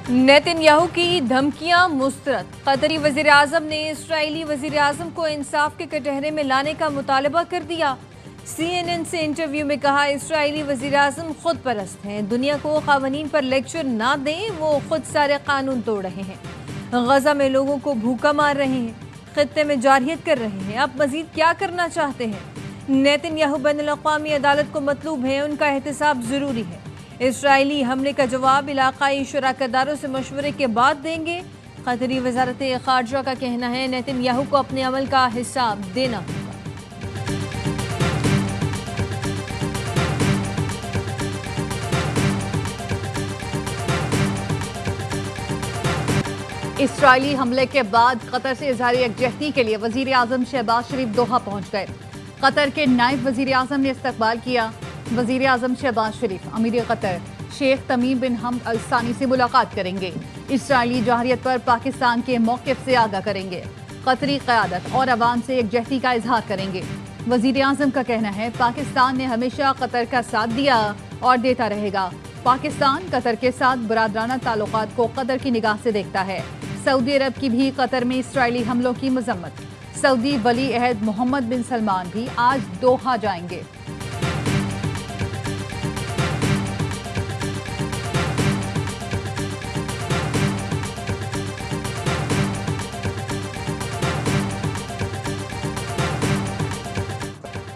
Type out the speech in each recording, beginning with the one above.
Netanyahu की धमकियां मुस्तरद। कतरी वजीर आजम ने इसराइली वजीर आजम को इंसाफ के कटहरे में लाने का मुतालबा कर दिया। CNN से इंटरव्यू में कहा, इसराइली वजीर आजम खुद परस्त हैं, दुनिया को कानून पर लेक्चर ना दें, वो खुद सारे कानून तोड़ रहे हैं, गजा में लोगों को भूखा मार रहे हैं, खित्ते में जारहियत कर रहे हैं, अब मजीद क्या करना चाहते हैं। नेतन्याहू बैनुल-अक़वामी अदालत को मतलूब है, उनका एहतसाब जरूरी है। इसराइली हमले का जवाब इलाकाई शराकतदारों से मशवरे के बाद देंगे। कतरी वजारत खारजा का कहना है, नेतन्याहू को अपने अमल का हिसाब देना होगा। इसराइली हमले के बाद कतर से इजहार यकजहती के लिए वजीर आजम शहबाज शरीफ दोहा पहुंच गए। कतर के नायब वजीर आजम ने इस्तकबाल किया। वजीर आजम शहबाज शरीफ अमीर कतर शेख तमीम बिन हमद अल सानी से मुलाकात करेंगे। इसराइली जहरियत पर पाकिस्तान के मौक़िफ़ से आगाह करेंगे। कतरी क़यादत और अवाम से यकजहती का इजहार करेंगे। वजीर आजम का कहना है, पाकिस्तान ने हमेशा कतर का साथ दिया और देता रहेगा। पाकिस्तान कतर के साथ बरादराना ताल्लुकात को कतर की निगाह से देखता है। सऊदी अरब की भी कतर में इसराइली हमलों की मजम्मत। सऊदी वली अहद मोहम्मद बिन सलमान भी आज दोहा जाएंगे।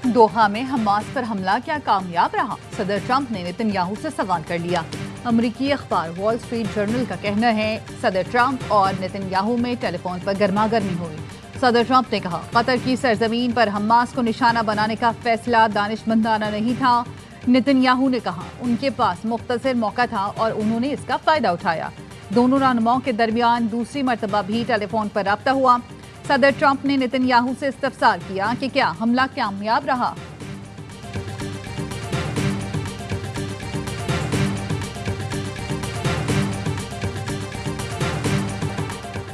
दोहा में हमास पर हमला क्या कामयाब रहा? सदर ट्रंप ने नेतन्याहू से सवाल कर लिया। अमरीकी अखबार वॉल स्ट्रीट जर्नल का कहना है, सदर ट्रंप और नेतन्याहू में टेलीफोन पर गर्मागर्मी हुई। सदर ट्रंप ने कहा, कतर की सरजमीन पर हमास को निशाना बनाने का फैसला दानिशमंदाना नहीं था। नेतन्याहू ने कहा, उनके पास मुख्तसर मौका था और उन्होंने इसका फायदा उठाया। दोनों रहनुमाओं के दरमियान दूसरी मरतबा भी टेलीफोन पर राब्ता हुआ। सदर ट्रंप ने नेतन्याहू से इस्तफसार किया कि क्या हमला कामयाब रहा।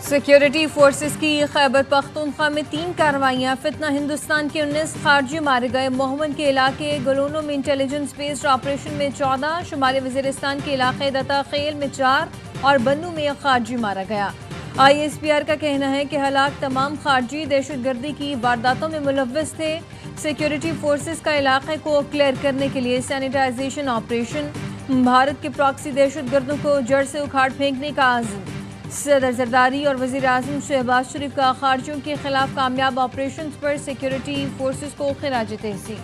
सिक्योरिटी फोर्सेस की खैबर पख्तूनख्वा में 3 कार्रवाइयां। फितना हिंदुस्तान के 19 खारजी मारे गए। मोहम्मद के इलाके गलोनो में इंटेलिजेंस बेस्ड ऑपरेशन में 14, शुमाली वजीरिस्तान के इलाके दता खेल में 4 और बन्नू में 1 खारजी मारा गया। ISPR का कहना है कि हलाक तमाम खारजी दहशतगर्दी की वारदातों में मुलव्वस थे। सिक्योरिटी फोर्सेस का इलाके को क्लियर करने के लिए सैनिटाइजेशन ऑपरेशन। भारत के प्रॉक्सी दहशतगर्दों को जड़ से उखाड़ फेंकने का आज़म। सदर जरदारी और वज़ीर आज़म शहबाज शरीफ का खारजियों के खिलाफ कामयाब ऑपरेशन पर सिक्योरिटी फोर्सेस को खिराज तहसीन।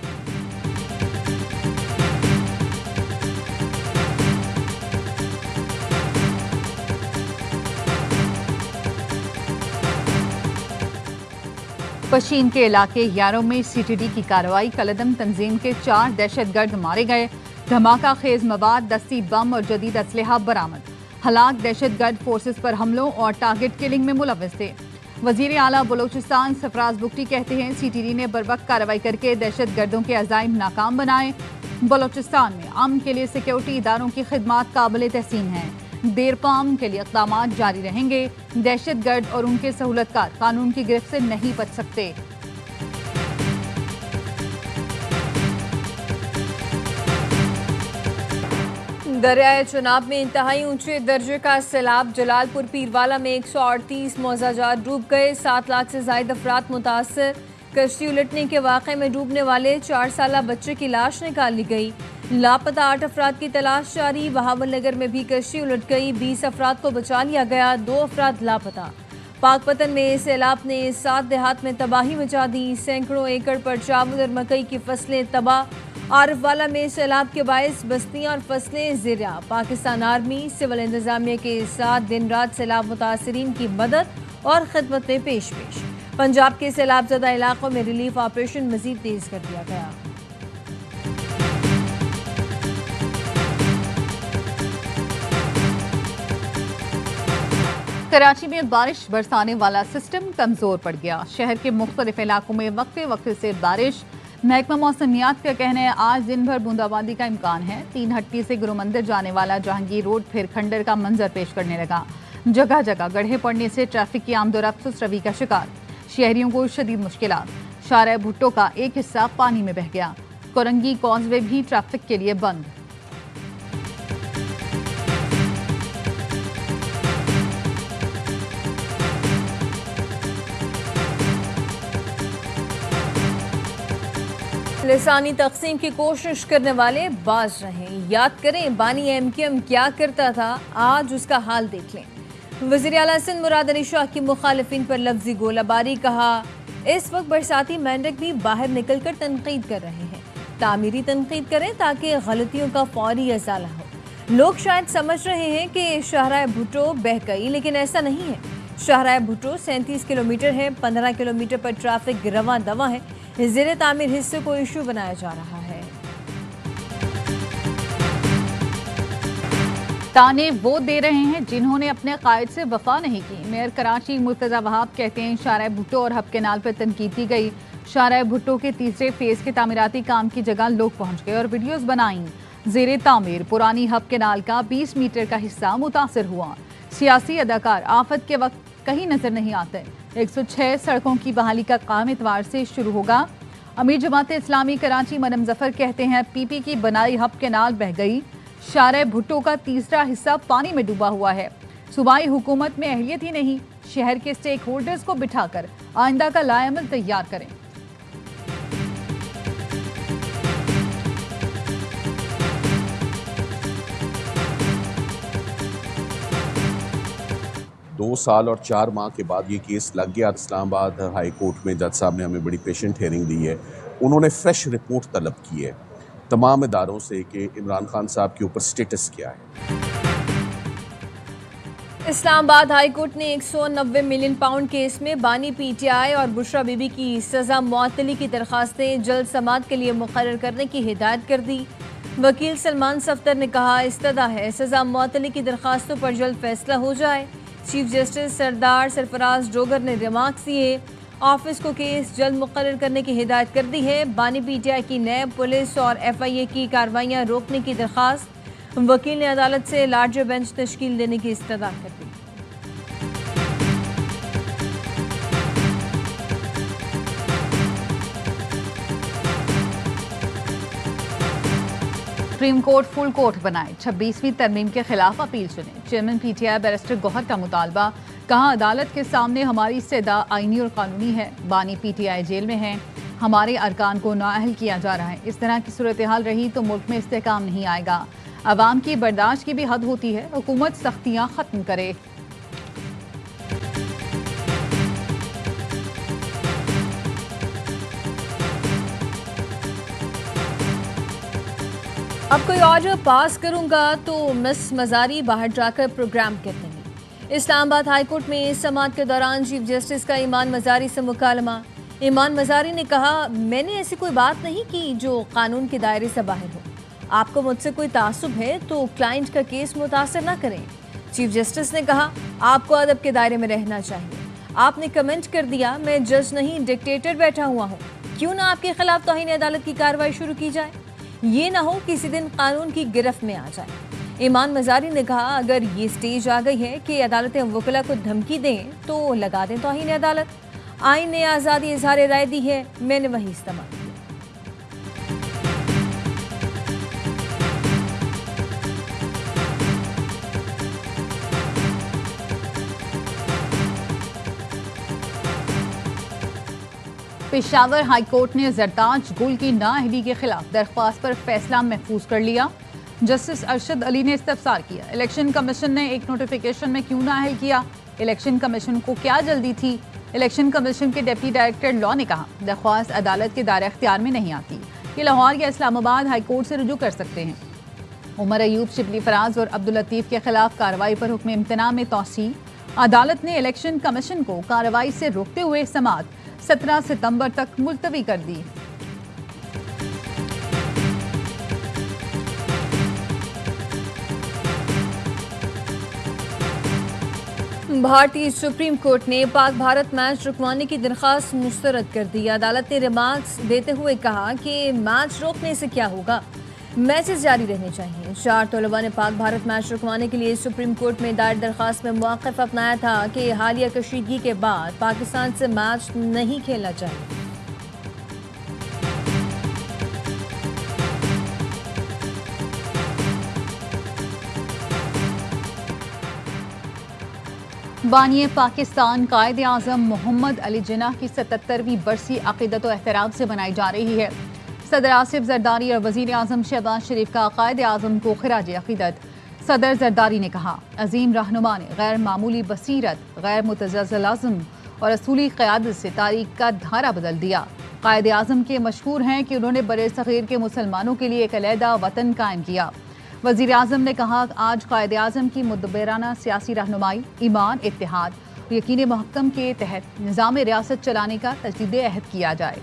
पशीन के इलाके यारों में CTD की कार्रवाई। कलदम तंजीम के 4 दहशतगर्द मारे गए। धमाका खेज मवाद, दस्ती बम और जदीद असलहा बरामद। हलाक दहशतगर्द फोर्सेस पर हमलों और टारगेट किलिंग में मुलव्वस थे। वजीर आला बलोचिस्तान सरफराज बुगटी कहते हैं, CTD ने बरवक्त कार्रवाई करके दहशतगर्दों के अज़ाइम नाकाम बनाए। बलोचिस्तान में अमन के लिए सिक्योरिटी इदारों की खिदमात काबिल तहसीन हैं। देरपाम के लिए इक़दामात जारी रहेंगे। दहशतगर्द और उनके सहूलतकार कानून की गिरफ्त से नहीं बच सकते। दरियाए चुनाब में इंतहाई ऊंचे दर्जे का सैलाब। जलालपुर पीरवाला में 138 मौजाजात डूब गए। 7 लाख से ज्यादा अफराद मुतासर। कश्ती उलटने के वाक़े में डूबने वाले 4 साला बच्चे की लाश निकाली गई। लापता 8 अफराद की तलाश जारी। बहावल नगर में भी कश्ती उलट गई। 20 अफराद को बचा लिया गया, 2 अफराद लापता। पाकपतन में सैलाब ने 7 देहात में तबाही मचा दी। सैकड़ों एकड़ पर चावल और मकई की फसलें तबाह। आरफवाला में सैलाब के बायस बस्तियां और फसलें ज़िर्या। पाकिस्तान आर्मी सिविल इंतजामिया के साथ दिन रात सैलाब मुतासरीन की मदद और खिदमत में पेश। पंजाब के सैलाबज़दा इलाकों में रिलीफ ऑपरेशन मजीद तेज कर दिया गया। कराची में बारिश बरसाने वाला सिस्टम कमजोर पड़ गया। शहर के मुख्तलिफ इलाकों में वक्फे वक्फे से बारिश। महकमा मौसमियात का कहना है, आज दिन भर बूंदाबांदी का इम्कान है। 3 हट्टी से गुरु मंदिर जाने वाला जहांगीर रोड फिर खंडर का मंजर पेश करने लगा। जगह जगह गड्ढे पड़ने से ट्रैफिक की आमदोरफ्त रवि का शिकार। शहरियों को शदीद मुश्किलात। शारा भुट्टो का एक हिस्सा पानी में बह गया। कोरंगी कॉजवे भी ट्रैफिक के लिए बंद। लिसानी तकसीम की कोशिश करने वाले बाज रहें। याद करें बानी MQM क्या करता था, आज उसका हाल देख लें। वज़ीर आला सिंध मुराद अली शाह की मुखालिफिन पर लफ्जी गोलाबारी, कहा इस वक्त बरसाती मेंढक भी बाहर निकल कर तनकीद कर रहे हैं। तामीरी तनकीद करें ताकि गलतियों का फौरी अजाला हो। लोग शायद समझ रहे हैं कि शाहराह भुट्टो बह गई, लेकिन ऐसा नहीं है। शाहराह भुट्टो 37 किलोमीटर है, 15 किलोमीटर पर ट्रैफिक रवां दवा है। ज़ेरे तामीर हिस्से को इशू बनाया जा रहा है। ताने वो दे रहे हैं जिन्होंने अपने कायद से वफा नहीं की। मेयर कराची मुर्तज़ा वहाब कहते हैं शाहराह भुट्टो और हब कैनाल पर तनकीद की गई। शाहराह भुट्टो के तीसरे फेज के तामीराती काम की जगह लोग पहुंच गए और वीडियोस बनाई। ज़ेरे तामीर पुरानी हब कैनाल का 20 मीटर का हिस्सा मुतासर हुआ। सियासी अदाकार आफत के वक्त कहीं नजर नहीं आते। 106 सड़कों की बहाली का काम इतवार से शुरू होगा। अमीर जमात इस्लामी कराची मरम जफर कहते हैं PP की बनाई हब कैनाल बह गई। शाहराह भुट्टो का तीसरा हिस्सा पानी में डूबा हुआ है। सूबाई हुकूमत में अहलियत ही नहीं, शहर के स्टेक होल्डर्स को बिठाकर आइंदा का लाएमल तैयार करें। दो साल और 4 माह के बाद ये केस लग गया। इस्लामाबाद हाई कोर्ट में जज साहब ने हमें बड़ी पेशेंट हेयरिंग दी है। उन्होंने फ्रेश रिपोर्ट तलब की है तमाम इदारों से कि इमरान खान साहब के ऊपर स्टेटस क्या है। इस्लामाबाद हाई कोर्ट ने 190 मिलियन पाउंड केस में बानी PTI और बुशरा बीबी की सजा मुअत्तली की दरखास्तें जल्द समाअत के लिए मुकर्रर करने की हिदायत कर दी। वकील सलमान सफ्तर ने कहा इस्तदा है सजा मुअत्तली की दरखास्तों पर जल्द फैसला हो जाए। चीफ जस्टिस सरदार सरफराज डोगर ने रिमार्क्स दिए। ऑफिस को केस जल्द मुकर्रर करने की हिदायत कर दी है। बानी PTI की नैब, पुलिस और FIA की कार्रवाइयाँ रोकने की दरखास्त। वकील ने अदालत से लार्जर बेंच तश्कील देने की इस्तदा कर दी। सुप्रीम कोर्ट फुल कोर्ट बनाए, 26वीं तरमीम के खिलाफ अपील सुने। चेयरमैन PTI बैरिस्टर गौहर का मुतालबा, कहा अदालत के सामने हमारी इस्तेदा आईनी और कानूनी है। बानी PTI जेल में है, हमारे अरकान को नाअहल किया जा रहा है। इस तरह की सूरत हाल रही तो मुल्क में इस्तेहकाम नहीं आएगा। अवाम की बर्दाश्त की भी हद होती है, हुकूमत सख्तियाँ खत्म करे। अब कोई ऑर्डर पास करूंगा तो मिस मजारी बाहर जाकर प्रोग्राम कर देंगी। इस्लामाबाद हाई कोर्ट में समाअत के दौरान चीफ जस्टिस का ईमान मजारी से मुकालमा। ईमान मजारी ने कहा मैंने ऐसी कोई बात नहीं की जो कानून के दायरे से बाहर हो। आपको मुझसे कोई तासुब है तो क्लाइंट का केस मुतासर ना करें। चीफ जस्टिस ने कहा आपको अदब के दायरे में रहना चाहिए। आपने कमेंट कर दिया मैं जज नहीं डिक्टेटर बैठा हुआ हूँ, क्यों ना आपके खिलाफ तौहीन अदालत की कार्रवाई शुरू की जाए। ये ना हो किसी दिन कानून की गिरफ्त में आ जाए। ईमान मजारी ने कहा अगर ये स्टेज आ गई है कि अदालतें वकला को धमकी दें तो लगा दें तौहीन अदालत। आईन ने आज़ादी इजहार राय दी है, मैंने वही इस्तेमाल किया। पेशावर हाई कोर्ट ने जरताज गुल की नाअहली के खिलाफ दरख्वास्त पर फैसला महफूज कर लिया। जस्टिस अरशद अली ने इस्तफसार किया इलेक्शन कमीशन ने एक नोटिफिकेशन में क्यों नाअहल किया, इलेक्शन कमीशन को क्या जल्दी थी। इलेक्शन कमीशन के डिप्टी डायरेक्टर लॉ ने कहा दरख्वास्त अदालत के दायरे इख्तियार में नहीं आती, ये लाहौर या इस्लामाबाद हाई कोर्ट से रुजू कर सकते हैं। उमर अयूब, शिबली फराज और अब्दुल लतीफ़ के खिलाफ कार्रवाई पर हुक्म इम्तना में तौसी। अदालत ने इलेक्शन कमीशन को कार्रवाई से रोकते हुए समाअत 17 सितंबर तक मुलतवी कर दी। भारतीय सुप्रीम कोर्ट ने पाक भारत मैच रुकवाने की दरख्वास्त मुस्तरद कर दी। अदालत ने रिमार्क्स देते हुए कहा कि मैच रोकने से क्या होगा, मैचेस जारी रहने चाहिए। 4 तलबा ने पाक भारत मैच रुकवाने के लिए सुप्रीम कोर्ट में दायर दरख्वास्त में मौक़िफ़ अपनाया था कि हालिया कशीदगी के बाद पाकिस्तान से मैच नहीं खेलना चाहिए। बानिए पाकिस्तान कायद आज़म मोहम्मद अली जिन्ना की 77वीं बरसी अक़ीदत व एहतराम से मनाई जा रही है। सदर आसिफ जरदारी और वज़ीर आज़म शहबाज शरीफ का कायद आज़म को खिराज अक़ीदत। सदर जरदारी ने कहा, अजीम रहनुमा ने गैर मामूली बसीरत, गैर मुतज़्ज़ल अज़्म और असूली क़यादत से तारीख का धारा बदल दिया। कायद आज़म के मशहूर हैं कि उन्होंने बरे सग़ीर के मुसलमानों के लिए एक अलहदा वतन कायम किया। वज़ीर आज़म ने कहा, आज कायद आज़म की मुदब्बिराना सियासी रहनुमाई, ईमान, इत्तेहाद और यकीन महकम के तहत निज़ाम रियासत चलाने का तजदीद अहद किया जाए।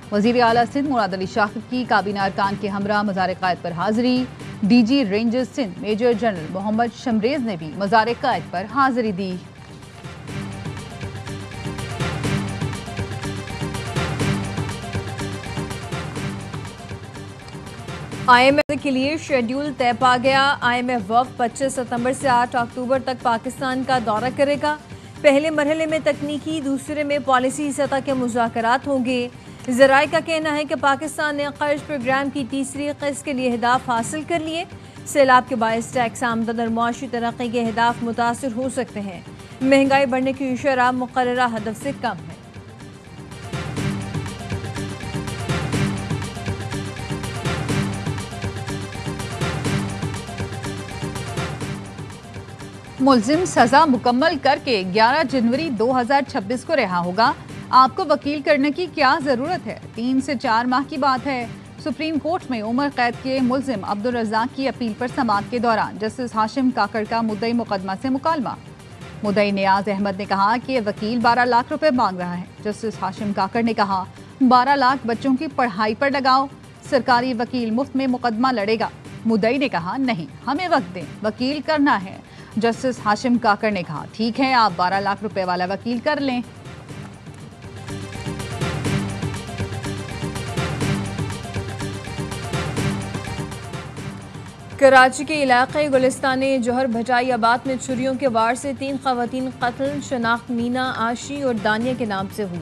वज़ीर आला सिंध मुराद अली शाह की काबीना अरकान के हमरा मज़ार क़ायद पर हाज़िरी। DG Rangers Sindh major general Mohammad Shamraiz ने भी मज़ार क़ायद पर हाज़िरी दी। IMF के लिए शेड्यूल तय पा गया। IMF वफ़द 25 सितंबर से 8 अक्टूबर तक पाकिस्तान का दौरा करेगा। पहले मरहले में तकनीकी, दूसरे में पॉलिसी सतह के मुज़ाकरात होंगे। ज़राए का कहना है कि पाकिस्तान ने कर्ज प्रोग्राम की तीसरी किस्त के लिए अहदाफ हासिल कर लिए। सैलाब के बायस टैक्स आमदन और मुआशी तरक्की के अहदाफ मुतासर हो सकते हैं। महंगाई बढ़ने की शरह मुक़र्ररा हदफ से कम है। मुलजिम सजा मुकम्मल करके 11 जनवरी 2026 को रिहा होगा। आपको वकील करने की क्या जरूरत है? 3 से 4 माह की बात है। सुप्रीम कोर्ट में उम्र कैद के मुलजिम अब्दुल रज़ाक की अपील पर समाअत के दौरान जस्टिस हाशिम काकड़ का मुद्दई मुकदमा से मुकालमा। मुद्दई नियाज अहमद ने कहा कि वकील 12 लाख रुपए मांग रहा है। जस्टिस हाशिम काकड़ ने कहा, 12 लाख बच्चों की पढ़ाई पर लगाओ, सरकारी वकील मुफ्त में मुकदमा लड़ेगा। मुद्दई ने कहा, नहीं, हमें वक्त दें, वकील करना है। जस्टिस हाशिम काकड़ ने कहा, ठीक है, आप 12 लाख रुपए वाला वकील कर लें। कराची के इलाके गुलिस्तान जौहर भटाई आबाद में छुरियों के वार से 3 ख़वातीन कत्ल। शनाख्त मीना, आशी और दानिया के नाम से हुई।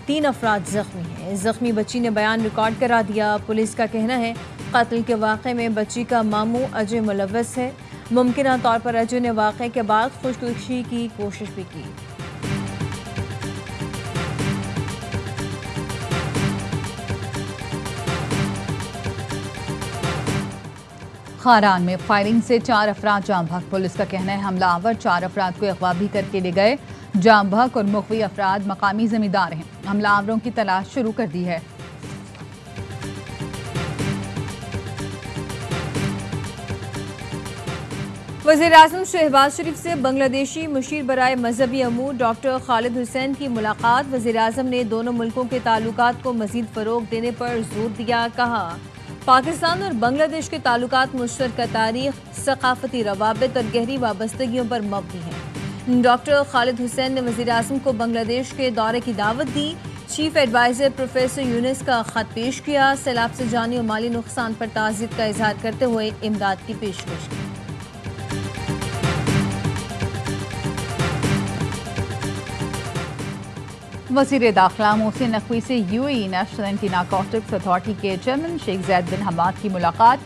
3 अफराद जख्मी हैं। जख्मी बच्ची ने बयान रिकॉर्ड करा दिया। पुलिस का कहना है कत्ल के वाक़े में बच्ची का मामू अजय मुलव्वस है। मुमकिन तौर पर अजय ने वाक़े के बाद खुदकुशी की कोशिश भी की। खारान में फायरिंग से 4 अफराद जाम भाग। पुलिस का कहना है हमलावर 4 अफराद को अगवा भी करके ले गए। जाम भाग और मुखवी अफराद मकामी जमींदार हैं। हमलावरों की तलाश शुरू कर दी है। वज़ीर आज़म शहबाज शरीफ से बांग्लादेशी मुशीर बराए मजहबी अमूर डॉक्टर खालिद हुसैन की मुलाकात। वज़ीर आज़म ने दोनों मुल्कों के ताल्लुकात को मज़ीद फ़रोग़ देने पर जोर दिया। कहा, पाकिस्तान और बांग्लादेश के ताल्लुकात मुश्तरका तारीख़, सक़ाफ़ती रवाबित और गहरी वाबस्तगियों पर मबनी हैं। डॉक्टर खालिद हुसैन ने वज़ीर आज़म को बांग्लादेश के दौरे की दावत दी। चीफ एडवाइज़र प्रोफेसर यूनिस का ख़त पेश किया। सैलाब से जानी और माली नुकसान पर ताज़ियत का इजहार करते हुए इमदाद की पेशकश की। वज़ीर दाखिला मोहसिन नकवी से UAE national anti narcotics authority के चेयरमैन शेख जैद बिन हमाद की मुलाकात।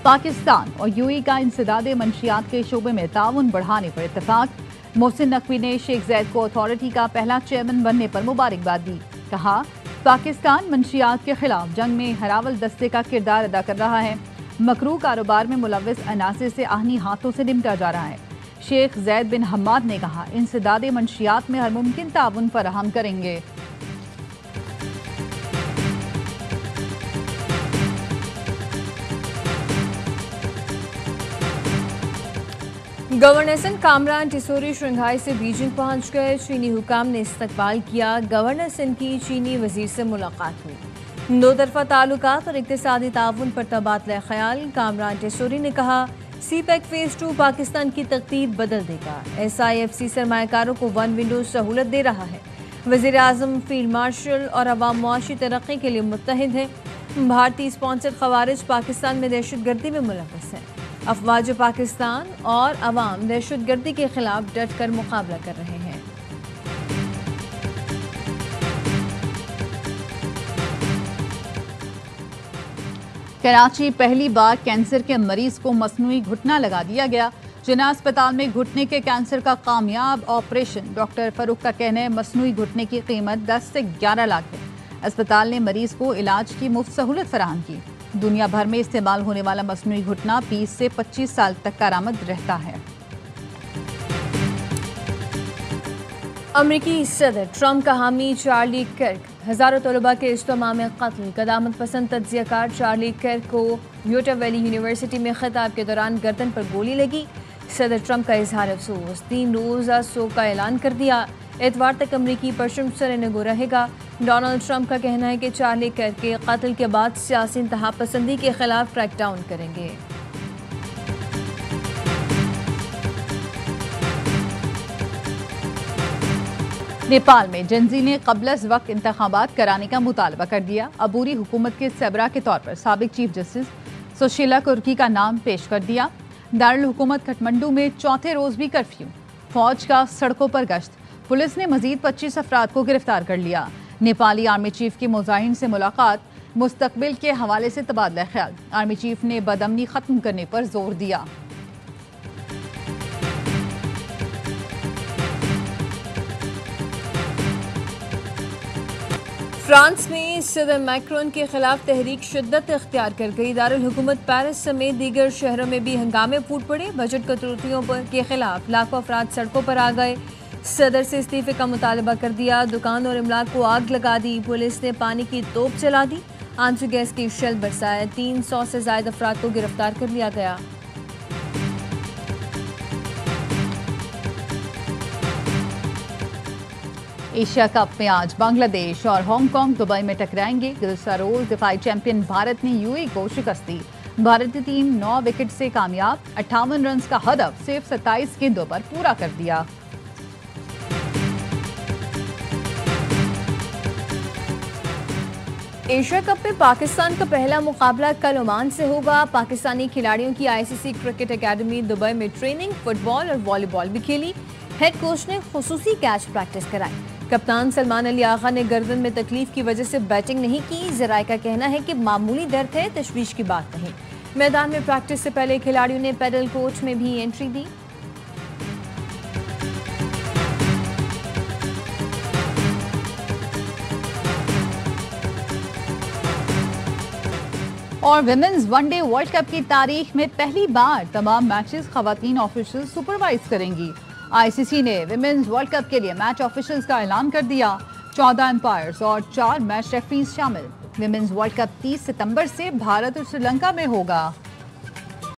पाकिस्तान और UAE का इंसदाद मंशियात के शोबे में ताउन बढ़ाने पर इत्तफाक। मोहसिन नकवी ने शेख जैद को अथॉरिटी का पहला चेयरमैन बनने पर मुबारकबाद दी। कहा, पाकिस्तान मंशियात के खिलाफ जंग में हरावल दस्ते का किरदार अदा कर रहा है। मकरू कारोबार में मुलव्वस अनासिर से आहनी हाथों से निपटा जा रहा है। शेख जैद बिन हमाद ने कहा, इंसदाद मंशियात में हर मुमकिन ताउन फराहम करेंगे। गवर्नर सिंध कामरान टिसोरी शंघाई से बीजिंग पहुंच गए। चीनी हुकाम ने इस्तकबाल किया। गवर्नर सिंध की चीनी वजीर से मुलाकात हुई। 2 तरफा ताल्लुकात और इक्तिसादी ताउन पर तबादला ख्याल। कामरान टिसोरी ने कहा, CPEC फेज़ 2 पाकिस्तान की तकदीर बदल देगा। SIFC सरमायाकारों को 1 विंडो सहूलत दे रहा है। वज़ीर आज़म, फील्ड मार्शल और अवाम मुआशी तरक्की के लिए मुत्तहिद हैं। भारतीय स्पॉन्सर्ड खवारिज पाकिस्तान में दहशतगर्दी में मुलव्वस हैं। अफवाज पाकिस्तान और अवाम दहशतगर्दी के खिलाफ डट कर मुकाबला कर रहे हैं। कराची पहली बार कैंसर के मरीज को मसनूई घुटना लगा दिया गया। जिना अस्पताल में घुटने के कैंसर का कामयाब ऑपरेशन। डॉक्टर फरूक का कहना है मसनूई घुटने की कीमत 10 से 11 लाख है। अस्पताल ने मरीज को इलाज की मुफ्त सहूलत फराहम की। दुनिया भर में इस्तेमाल होने वाला मसनूई घुटना 20 से 25 साल तक कारआमद रहता है। अमरीकी सदर ट्रंप का हामी चार्ली किर्क हजारों तलबा के इज्तिमा में कत्ल। कदामत पसंद तज्जियाकार चार्ली किर्क को यूटा वैली यूनिवर्सिटी में खिताब के दौरान गर्दन पर गोली लगी। सदर ट्रंप का इजहार अफसोस, 3 रोज़ा शोक का ऐलान कर दिया। एतवार तक अमरीकी परचम सर नगो रहेगा। डोनाल्ड ट्रंप का कहना है कि चार्ली किर्क के कत्ल के बाद सियासी इंतहा पसंदी के खिलाफ क्रैकडाउन करेंगे। नेपाल में जनजी ने क़ब्ल वक्त इंतखाबात कराने का मुतालबा कर दिया। अबूरी हुकूमत के सरबराह के तौर पर साबिक चीफ जस्टिस सुशीला कुर्की का नाम पेश कर दिया। दारुल हुकूमत काठमांडू में चौथे रोज भी कर्फ्यू, फौज का सड़कों पर गश्त। पुलिस ने मजीद 25 अफराद को गिरफ्तार कर लिया। नेपाली आर्मी चीफ की मुजाहिन से मुलाकात, मुस्तकबिल के हवाले से तबादला ख्याल। आर्मी चीफ ने बदअमनी खत्म करने पर जोर दिया। फ्रांस में सदर मैक्रोन के खिलाफ तहरीक शिद्दत इख्तियार कर गई। दारुल हुकूमत पेरिस समेत दीगर शहरों में भी हंगामे फूट पड़े। बजट कटौतियों के खिलाफ लाखों अफराद सड़कों पर आ गए। सदर से इस्तीफे का मुतालबा कर दिया। दुकान और इमलाक को आग लगा दी। पुलिस ने पानी की तोप चला दी। आंसू गैस की शेल बरसाए। 300 से ज्यादा अफराद को गिरफ्तार कर लिया गया। एशिया कप में आज बांग्लादेश और हांगकांग दुबई में टकराएंगे। गुज़श्ता रोज दिफाई चैंपियन भारत ने यूएई को शिकस्त दी। भारतीय टीम 9 विकेट से कामयाब, 58 रन का हदफ सिर्फ 27 गेंदों पर पूरा कर दिया। एशिया कप में पाकिस्तान का पहला मुकाबला कल ओमान से होगा। पाकिस्तानी खिलाड़ियों की आईसीसी क्रिकेट एकेडमी दुबई में ट्रेनिंग, फुटबॉल और वॉलीबॉल भी खेली। हेड कोच ने खुसूसी कैच प्रैक्टिस कराई। कप्तान सलमान अली आगा ने गर्दन में तकलीफ की वजह से बैटिंग नहीं की। जराये का कहना है कि मामूली दर्द है, तशवीश की बात नहीं। मैदान में प्रैक्टिस से पहले खिलाड़ियों ने पैडल कोच में भी एंट्री दी। और विमेंस वनडे वर्ल्ड कप की तारीख में पहली बार तमाम मैचेस खवातीन ऑफिशियल सुपरवाइज करेंगी। आईसीसी ने विमेंस वर्ल्ड कप के लिए मैच ऑफिशियल्स का ऐलान कर दिया। 14 एम्पायर्स और 4 मैच रेफरीज शामिल। विमेंस वर्ल्ड कप 30 सितंबर से भारत और श्रीलंका में होगा।